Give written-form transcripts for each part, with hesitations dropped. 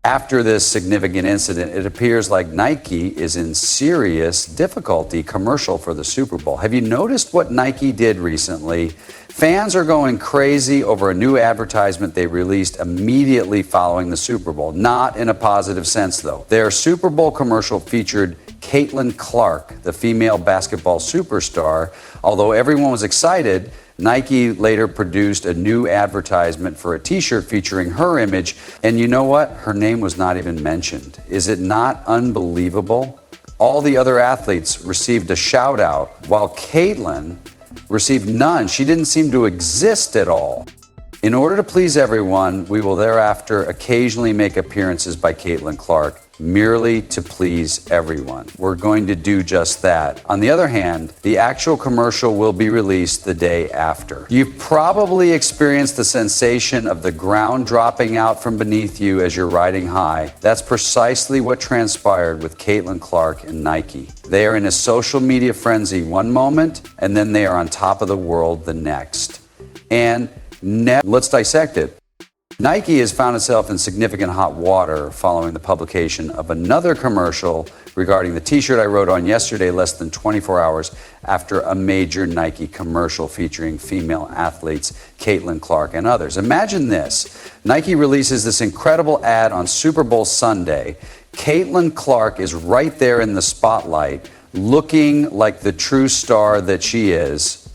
After this significant incident, it appears like Nike is in serious difficulty commercial for the Super Bowl. Have you noticed what Nike did recently? Fans are going crazy over a new advertisement they released immediately following the Super Bowl. Not in a positive sense, though. Their Super Bowl commercial featured Caitlin Clark, the female basketball superstar. Although everyone was excited, Nike later produced a new advertisement for a t-shirt featuring her image, and you know what? Her name was not even mentioned. Is it not unbelievable? All the other athletes received a shout out, while Caitlin received none. She didn't seem to exist at all. In order to please everyone, we will thereafter occasionally make appearances by Caitlin Clark, merely to please everyone. We're going to do just that. On the other hand, the actual commercial will be released the day after. You've probably experienced the sensation of the ground dropping out from beneath you as you're riding high. That's precisely what transpired with Caitlin Clark and Nike. They are in a social media frenzy one moment, and then they are on top of the world the next. And let's dissect it. Nike has found itself in significant hot water following the publication of another commercial regarding the t-shirt I wrote on yesterday, less than 24 hours after a major Nike commercial featuring female athletes, Caitlin Clark and others. Imagine this. Nike releases this incredible ad on Super Bowl Sunday. Caitlin Clark is right there in the spotlight, looking like the true star that she is.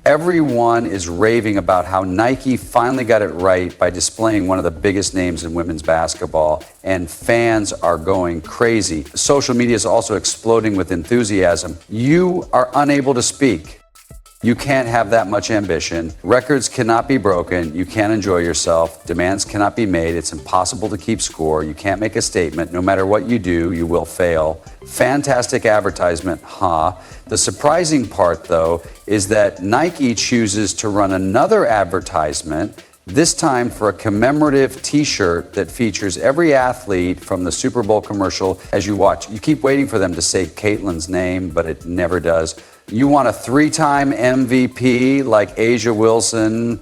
Everyone is raving about how Nike finally got it right by displaying one of the biggest names in women's basketball, and fans are going crazy. Social media is also exploding with enthusiasm. You are unable to speak. You can't have that much ambition. Records cannot be broken. You can't enjoy yourself. Demands cannot be made. It's impossible to keep score. You can't make a statement. No matter what you do, you will fail. Fantastic advertisement, huh? The surprising part, though, is that Nike chooses to run another advertisement, this time for a commemorative t-shirt that features every athlete from the Super Bowl commercial as you watch. You keep waiting for them to say Caitlin's name, but it never does. You want a 3-time MVP like Asia Wilson.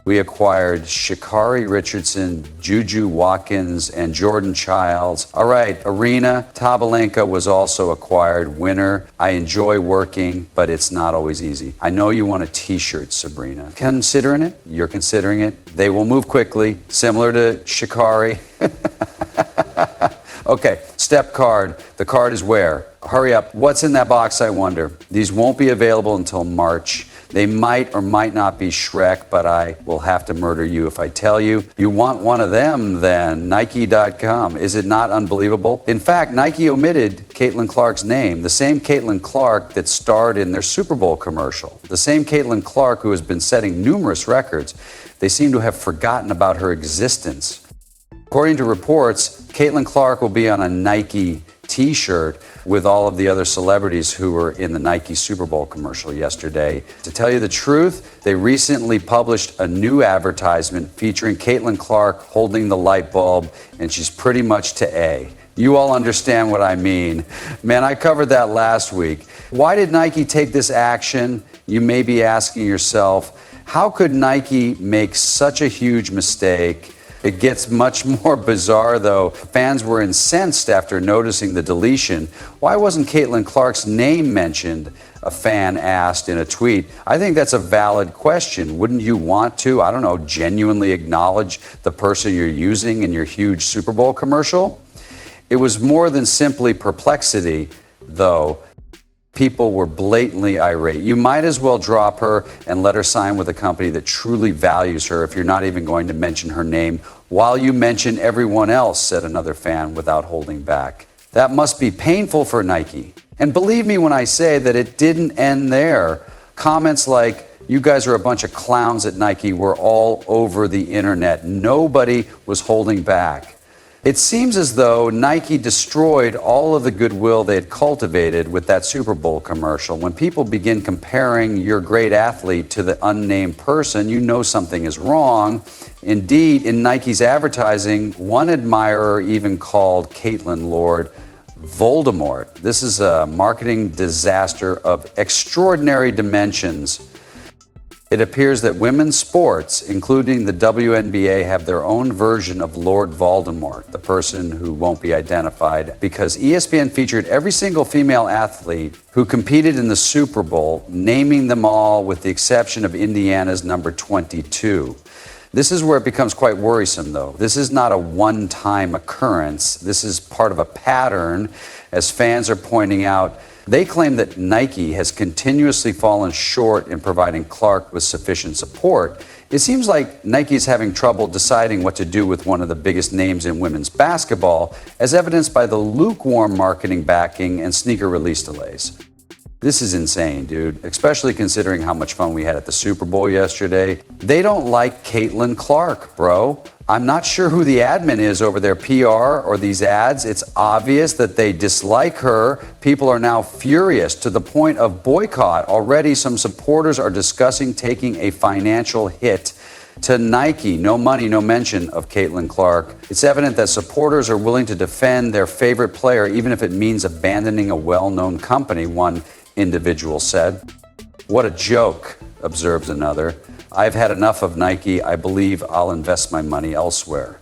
We acquired Sha'Carri Richardson, Juju Watkins, and Jordan Childs. All right, Arena Sabalenka was also acquired. Winner. I enjoy working, but it's not always easy. I know you want a t-shirt, Sabrina. Considering it? You're considering it? They will move quickly, similar to Sha'Carri. Okay, step card. The card is where? Hurry up. What's in that box, I wonder? These won't be available until March. They might or might not be Shrek, but I will have to murder you if I tell you. You want one of them, then. Nike.com. Is it not unbelievable? In fact, Nike omitted Caitlin Clark's name, the same Caitlin Clark that starred in their Super Bowl commercial, the same Caitlin Clark who has been setting numerous records. They seem to have forgotten about her existence. According to reports, Caitlin Clark will be on a Nike t-shirt with all of the other celebrities who were in the Nike Super Bowl commercial yesterday. To tell you the truth, they recently published a new advertisement featuring Caitlin Clark holding the light bulb, and she's pretty much to A. You all understand what I mean. Man, I covered that last week. Why did Nike take this action? You may be asking yourself, how could Nike make such a huge mistake? It gets much more bizarre, though. Fans were incensed after noticing the deletion. Why wasn't Caitlin Clark's name mentioned? A fan asked in a tweet. I think that's a valid question. Wouldn't you want to, I don't know, genuinely acknowledge the person you're using in your huge Super Bowl commercial? It was more than simply perplexity, though. People were blatantly irate. You might as well drop her and let her sign with a company that truly values her if you're not even going to mention her name while you mention everyone else, said another fan without holding back. That must be painful for Nike. And believe me when I say that it didn't end there. Comments like, you guys are a bunch of clowns at Nike, were all over the internet. Nobody was holding back. It seems as though Nike destroyed all of the goodwill they had cultivated with that Super Bowl commercial. When people begin comparing your great athlete to the unnamed person, you know something is wrong. Indeed, in Nike's advertising, one admirer even called Caitlin Lord Voldemort. This is a marketing disaster of extraordinary dimensions. It appears that women's sports, including the WNBA, have their own version of Lord Voldemort, the person who won't be identified, because ESPN featured every single female athlete who competed in the Super Bowl, naming them all with the exception of Indiana's number 22. This is where it becomes quite worrisome, though. This is not a one-time occurrence. This is part of a pattern, as fans are pointing out. They claim that Nike has continuously fallen short in providing Clark with sufficient support. It seems like Nike is having trouble deciding what to do with one of the biggest names in women's basketball, as evidenced by the lukewarm marketing backing and sneaker release delays. This is insane, dude, especially considering how much fun we had at the Super Bowl yesterday. They don't like Caitlin Clark, bro. I'm not sure who the admin is over their PR or these ads. It's obvious that they dislike her. People are now furious to the point of boycott. Already, some supporters are discussing taking a financial hit to Nike. No money, no mention of Caitlin Clark. It's evident that supporters are willing to defend their favorite player, even if it means abandoning a well-known company, one individual said. What a joke, observes another. I've had enough of Nike. I believe I'll invest my money elsewhere.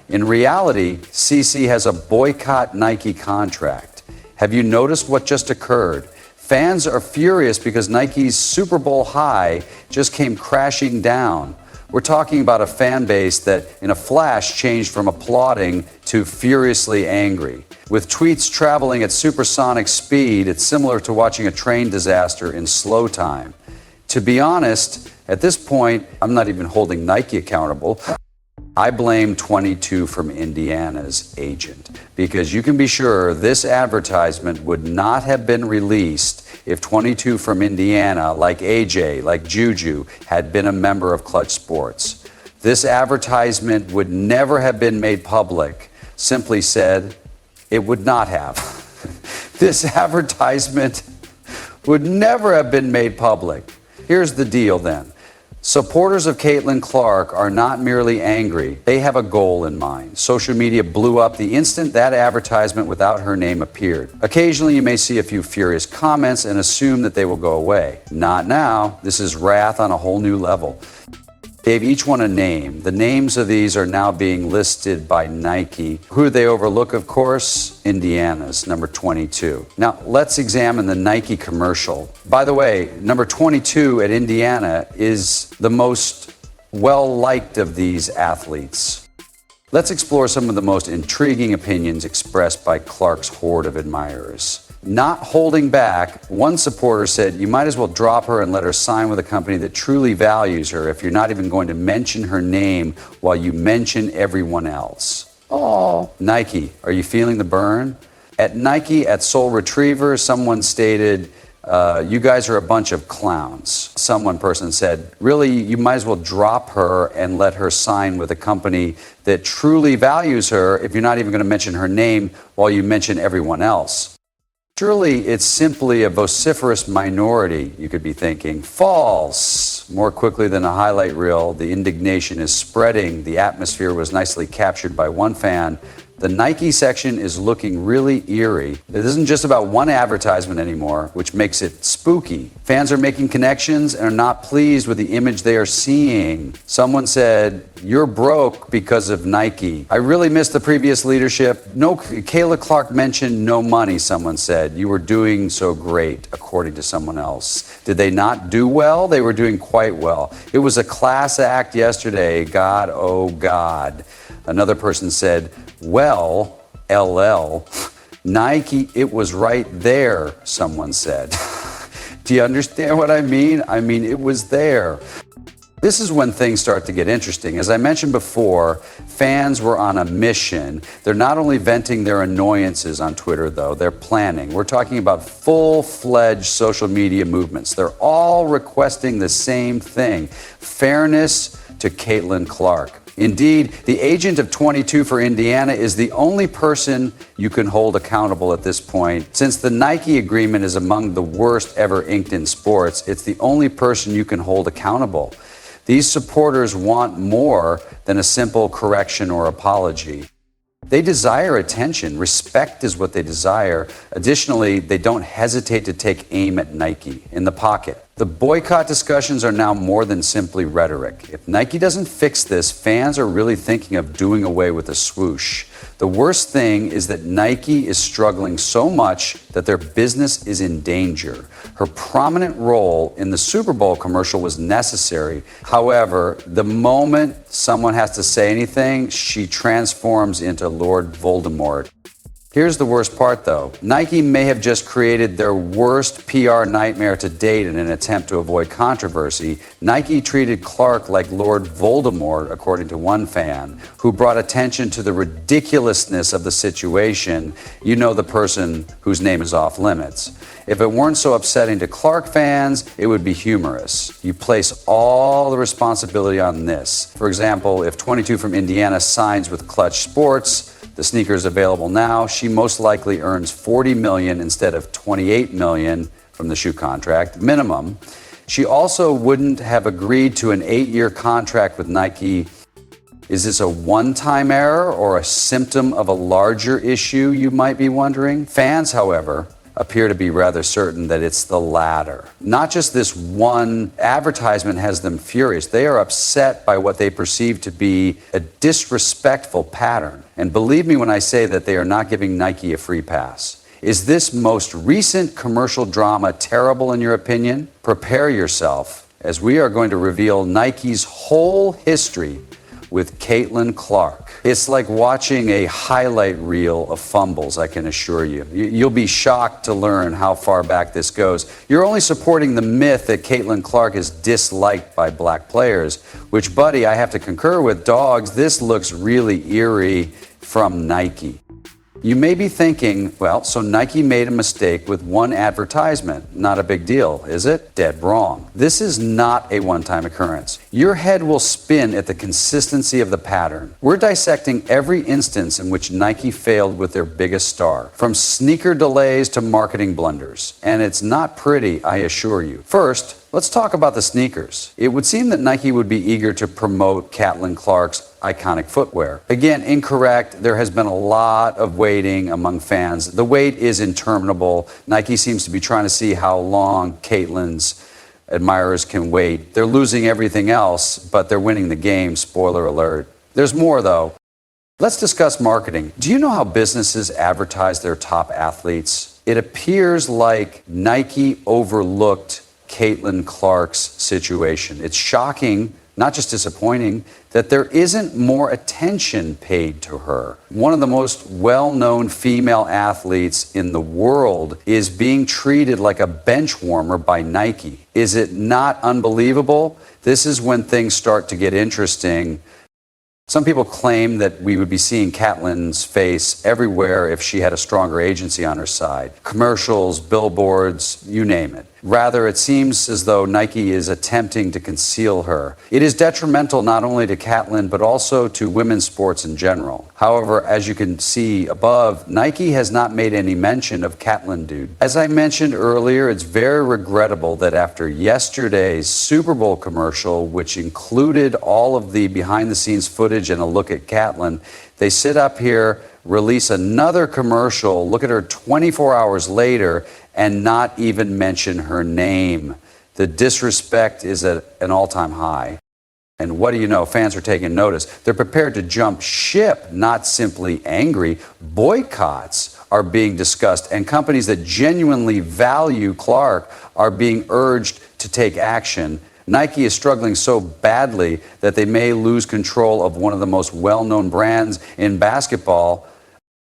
In reality, CC has a boycott Nike contract. Have you noticed what just occurred? Fans are furious because Nike's Super Bowl high just came crashing down. We're talking about a fan base that in a flash changed from applauding to furiously angry. With tweets traveling at supersonic speed, it's similar to watching a train disaster in slow time. To be honest, at this point, I'm not even holding Nike accountable. I blame 22 from Indiana's agent, because you can be sure this advertisement would not have been released if 22 from Indiana, like AJ, like Juju, had been a member of Clutch Sports. This advertisement would never have been made public. Simply said, it would not have. This advertisement would never have been made public. Here's the deal then. Supporters of Caitlin Clark are not merely angry. They have a goal in mind. Social media blew up the instant that advertisement without her name appeared. Occasionally, you may see a few furious comments and assume that they will go away. Not now. This is wrath on a whole new level. Gave each one a name. The names of these are now being listed by Nike. Who do they overlook, of course? Indiana's, number 22. Now, let's examine the Nike commercial. By the way, number 22 at Indiana is the most well-liked of these athletes. Let's explore some of the most intriguing opinions expressed by Clark's horde of admirers. Not holding back, one supporter said, you might as well drop her and let her sign with a company that truly values her if you're not even going to mention her name while you mention everyone else. Oh, Nike, are you feeling the burn? At Nike, at Soul Retriever, someone stated, you guys are a bunch of clowns. One person said, really, you might as well drop her and let her sign with a company that truly values her if you're not even going to mention her name while you mention everyone else. Surely it's simply a vociferous minority, you could be thinking. False! More quickly than a highlight reel, the indignation is spreading. The atmosphere was nicely captured by one fan. The Nike section is looking really eerie. It isn't just about one advertisement anymore, which makes it spooky. Fans are making connections and are not pleased with the image they are seeing. Someone said, you're broke because of Nike. I really miss the previous leadership. No, Kayla Clark mentioned no money, someone said. You were doing so great, according to someone else. Did they not do well? They were doing quite well. It was a class act yesterday. God, oh God. Another person said, well, LL, Nike, it was right there, someone said. Do you understand what I mean? I mean, it was there. This is when things start to get interesting. As I mentioned before, fans were on a mission. They're not only venting their annoyances on Twitter, though, they're planning. We're talking about full-fledged social media movements. They're all requesting the same thing, fairness to Caitlin Clark. Indeed, the agent of 22 for Indiana is the only person you can hold accountable at this point. Since the Nike agreement is among the worst ever inked in sports, it's the only person you can hold accountable. These supporters want more than a simple correction or apology. They desire attention. Respect is what they desire. Additionally, they don't hesitate to take aim at Nike in the pocket. The boycott discussions are now more than simply rhetoric. If Nike doesn't fix this, fans are really thinking of doing away with the swoosh. The worst thing is that Nike is struggling so much that their business is in danger. Her prominent role in the Super Bowl commercial was necessary. However, the moment someone has to say anything, she transforms into Lord Voldemort. Here's the worst part, though. Nike may have just created their worst PR nightmare to date in an attempt to avoid controversy. Nike treated Clark like Lord Voldemort, according to one fan, who brought attention to the ridiculousness of the situation. You know, the person whose name is off limits. If it weren't so upsetting to Clark fans, it would be humorous. You place all the responsibility on this. For example, if 22 from Indiana signs with Clutch Sports, the sneaker is available now, she most likely earns $40 million instead of $28 million from the shoe contract minimum. She also wouldn't have agreed to an 8-year contract with Nike. Is this a one-time error or a symptom of a larger issue, you might be wondering? Fans, however, appear to be rather certain that it's the latter. Not just this one advertisement has them furious. They are upset by what they perceive to be a disrespectful pattern. And believe me when I say that they are not giving Nike a free pass. Is this most recent commercial drama terrible in your opinion? Prepare yourself, as we are going to reveal Nike's whole history with Caitlin Clark. It's like watching a highlight reel of fumbles, I can assure you. You'll be shocked to learn how far back this goes. You're only supporting the myth that Caitlin Clark is disliked by black players, which, buddy, I have to concur with. Dogs, this looks really eerie from Nike. You may be thinking, well, so Nike made a mistake with one advertisement. Not a big deal, is it? Dead wrong. This is not a one-time occurrence. Your head will spin at the consistency of the pattern. We're dissecting every instance in which Nike failed with their biggest star, from sneaker delays to marketing blunders. And it's not pretty, I assure you. First, let's talk about the sneakers. It would seem that Nike would be eager to promote Caitlin Clark's iconic footwear. Again, incorrect. There has been a lot of waiting among fans. The wait is interminable. Nike seems to be trying to see how long Caitlin's admirers can wait. They're losing everything else, but they're winning the game. Spoiler alert. There's more, though. Let's discuss marketing. Do you know how businesses advertise their top athletes? It appears like Nike overlooked Caitlin Clark's situation. It's shocking, not just disappointing, that there isn't more attention paid to her. One of the most well-known female athletes in the world is being treated like a bench warmer by Nike. Is it not unbelievable? This is when things start to get interesting. Some people claim that we would be seeing Caitlin's face everywhere if she had a stronger agency on her side. Commercials, billboards, you name it. Rather, it seems as though Nike is attempting to conceal her. It is detrimental not only to Caitlin, but also to women's sports in general. However, as you can see above, Nike has not made any mention of Caitlin, dude. As I mentioned earlier, it's very regrettable that after yesterday's Super Bowl commercial, which included all of the behind-the-scenes footage and a look at Caitlin, they sit up here, release another commercial, look at her 24 hours later, and not even mention her name. The disrespect is at an all-time high. And what do you know? Fans are taking notice. They're prepared to jump ship, not simply angry. Boycotts are being discussed, and companies that genuinely value Clark are being urged to take action. Nike is struggling so badly that they may lose control of one of the most well-known brands in basketball.